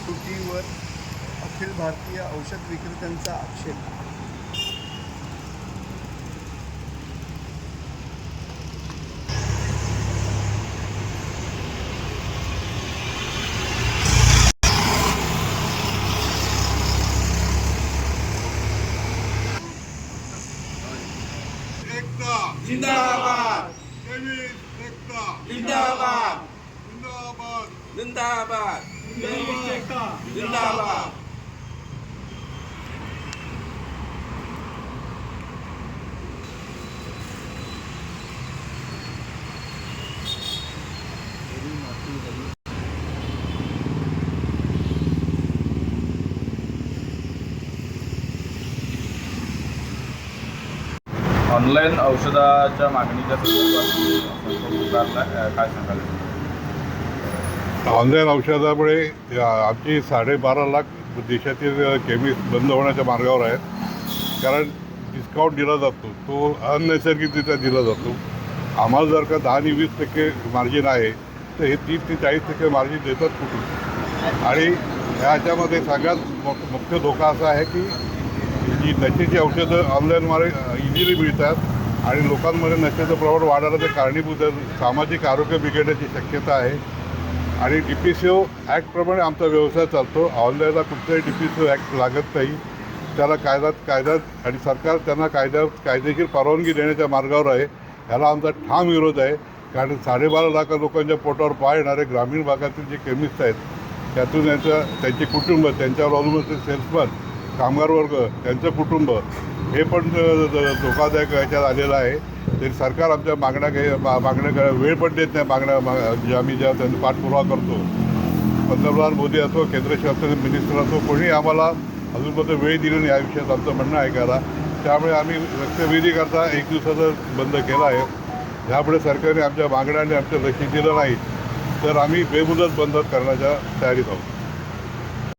त्रुटीवर अखिल भारतीय औषध विक्रेत्यांचा आक्षेप. जिंदाबाद जिंदाबाद जिंदाबाद जिंदाबाद. ऑनलाईन औषधाच्या मागणीच्या संदर्भात काय सांगाल? ऑनलाईन औषधामुळे आमची 12.5 लाख देशातील केमिस्ट बंद होण्याच्या मार्गावर आहेत. कारण डिस्काउंट दिला जातो तो अनैसर्गिकरित्या दिला जातो. आम्हाला जर का 10 आणि 20% मार्जिन आहे तर हे 30 ते 40% मार्जिन देतात कुठून? आणि ह्याच्यामध्ये सगळ्यात मुख्य धोका असा आहे की जी नशेची औषधं ऑनलाईनद्वारे इझिली मिळतात आणि लोकांमध्ये नशेचं प्रमाण वाढायला ते कारणीभूत आहे. सामाजिक आरोग्य बिघडण्याची शक्यता आहे. आणि DPCO ॲक्टप्रमाणे आमचा व्यवसाय चालतो. ऑनलाईनला कुठलाही DPCO ॲक्ट लागत नाही. त्याला कायद्यात आणि सरकार त्यांना कायदेशीर परवानगी देण्याच्या मार्गावर आहे. ह्याला आमचा ठाम विरोध आहे. कारण 12.5 लाख लोकांच्या पोटावर पाय येणारे ग्रामीण भागातील जे केमिस्ट आहेत त्यातून त्यांचे कुटुंब, त्यांच्यावर अवलंबून सेल्समन, कामगार वर्ग, त्यांचं कुटुंब हे पण धोकादायक ह्याच्यात आलेलं आहे. तरी सरकार आमच्या मागण्या वेळ पण देत नाही. आम्ही ज्या त्यांचा पाठपुरावा करतो, पंतप्रधान मोदी असो, केंद्र शासन मिनिस्टर असो, कोणी आम्हाला अजूनपर्यंत वेळ दिली नाही या विषयात आमचं म्हणणं ऐकायला. त्यामुळे आम्ही लक्षवेधी करता 1 दिवसाचा बंद केला आहे. ह्यापुढे सरकारने आमच्या मागण्या आणि आमच्या लक्ष दिलं नाही तर आम्ही बेमुदत बंद करण्याच्या तयारीत आहोत.